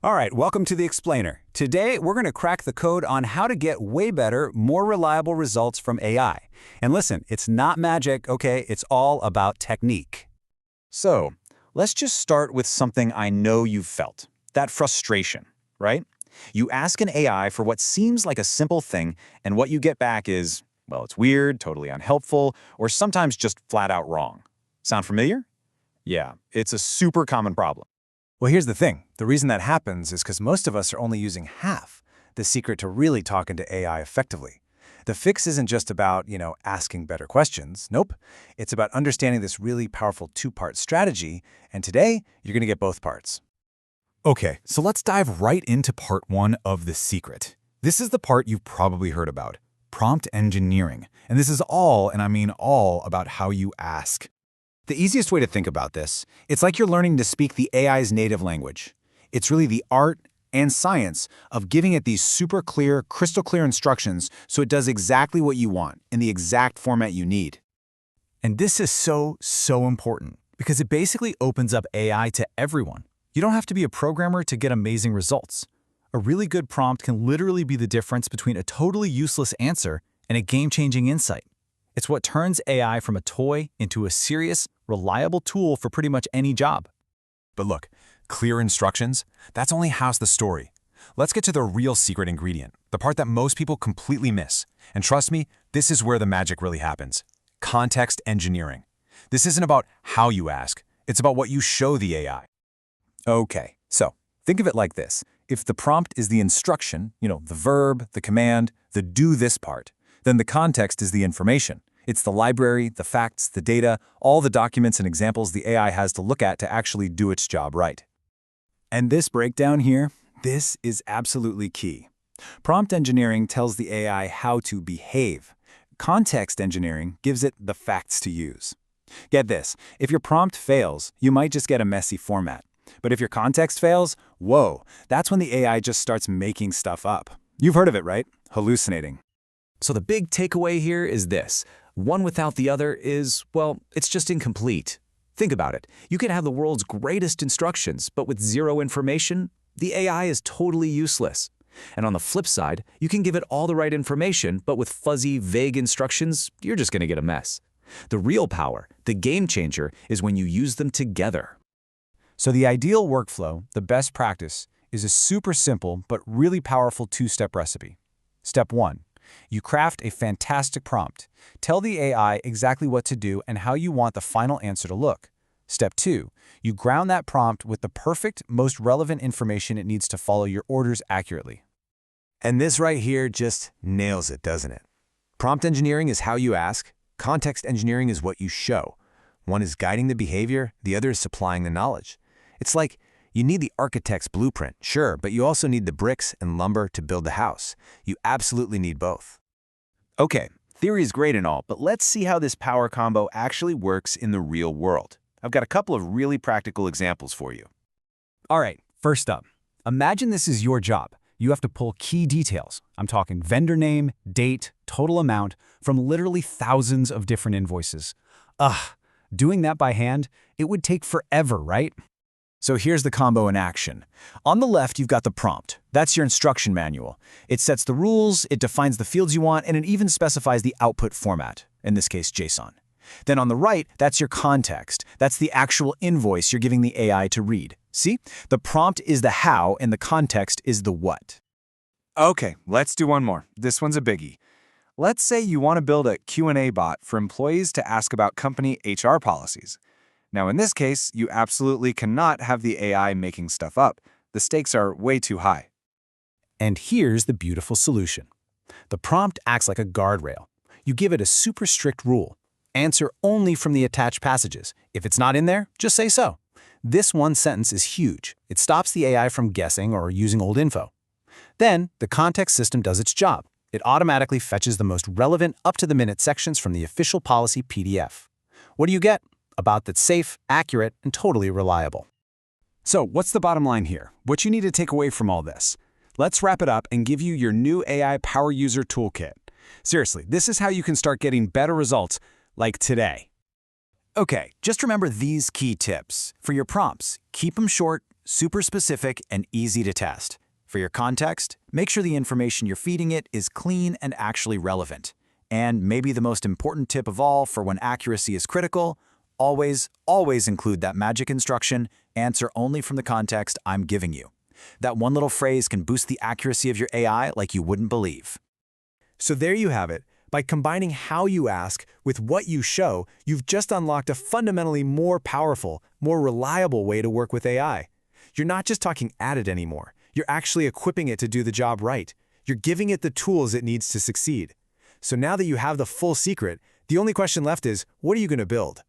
All right, welcome to the Explainer. Today, we're going to crack the code on how to get way better, more reliable results from AI. And listen, it's not magic, okay? It's all about technique. So, let's just start with something I know you've felt. That frustration, right? You ask an AI for what seems like a simple thing, and what you get back is, well, it's weird, totally unhelpful, or sometimes just flat out wrong. Sound familiar? Yeah, it's a super common problem. Well, here's the thing. The reason that happens is because most of us are only using half the secret to really talking to AI effectively. The fix isn't just about, asking better questions. Nope. It's about understanding this really powerful two-part strategy, and today, you're going to get both parts. Okay, so let's dive right into part one of The Secret. This is the part you've probably heard about, prompt engineering. And this is all, and I mean all, about how you ask. The easiest way to think about this, it's like you're learning to speak the AI's native language. It's really the art and science of giving it these super clear, crystal clear instructions so it does exactly what you want in the exact format you need. And this is so important because it basically opens up AI to everyone. You don't have to be a programmer to get amazing results. A really good prompt can literally be the difference between a totally useless answer and a game-changing insight. It's what turns AI from a toy into a serious, reliable tool for pretty much any job. But look, clear instructions, that's only half the story. Let's get to the real secret ingredient, the part that most people completely miss. And trust me, this is where the magic really happens. Context engineering. This isn't about how you ask, it's about what you show the AI. Okay, so think of it like this. If the prompt is the instruction, the verb, the command, the do this part, then the context is the information. It's the library, the facts, the data, all the documents and examples the AI has to look at to actually do its job right. And this breakdown here, this is absolutely key. Prompt engineering tells the AI how to behave. Context engineering gives it the facts to use. Get this, if your prompt fails, you might just get a messy format. But if your context fails, whoa, that's when the AI just starts making stuff up. You've heard of it, right? Hallucinating. So the big takeaway here is this. One without the other is, well, it's just incomplete. Think about it. You can have the world's greatest instructions, but with zero information, the AI is totally useless. And on the flip side, you can give it all the right information, but with fuzzy, vague instructions, you're just going to get a mess. The real power, the game changer, is when you use them together. So the ideal workflow, the best practice, is a super simple but really powerful two-step recipe. Step 1. You craft a fantastic prompt. Tell the AI exactly what to do and how you want the final answer to look. Step 2. You ground that prompt with the perfect, most relevant information it needs to follow your orders accurately. And this right here just nails it, doesn't it? Prompt engineering is how you ask. Context engineering is what you show. One is guiding the behavior, the other is supplying the knowledge. It's like you need the architect's blueprint, sure, but you also need the bricks and lumber to build the house. You absolutely need both. Okay, theory is great and all, but let's see how this power combo actually works in the real world. I've got a couple of really practical examples for you. All right, first up, imagine this is your job. You have to pull key details. I'm talking vendor name, date, total amount, from literally thousands of different invoices. Doing that by hand, it would take forever, right? So here's the combo in action. On the left, you've got the prompt. That's your instruction manual. It sets the rules, it defines the fields you want, and it even specifies the output format, in this case, JSON. Then on the right, that's your context. That's the actual invoice you're giving the AI to read. See? The prompt is the how, and the context is the what. Okay, let's do one more. This one's a biggie. Let's say you want to build a Q&A bot for employees to ask about company HR policies. Now, in this case, you absolutely cannot have the AI making stuff up. The stakes are way too high. And here's the beautiful solution. The prompt acts like a guardrail. You give it a super strict rule. Answer only from the attached passages. If it's not in there, just say so. This one sentence is huge. It stops the AI from guessing or using old info. Then, the context system does its job. It automatically fetches the most relevant, up-to-the-minute sections from the official policy PDF. What do you get? A bot that's safe, accurate, and totally reliable. So what's the bottom line here? What you need to take away from all this? Let's wrap it up and give you your new AI Power User Toolkit. Seriously, this is how you can start getting better results like today. Okay, just remember these key tips. For your prompts, keep them short, super specific, and easy to test. For your context, make sure the information you're feeding it is clean and actually relevant. And maybe the most important tip of all for when accuracy is critical, always include that magic instruction, answer only from the context I'm giving you. That one little phrase can boost the accuracy of your AI like you wouldn't believe. So there you have it. By combining how you ask with what you show, you've just unlocked a fundamentally more powerful, more reliable way to work with AI. You're not just talking at it anymore. You're actually equipping it to do the job right. You're giving it the tools it needs to succeed. So now that you have the full secret, the only question left is, what are you going to build?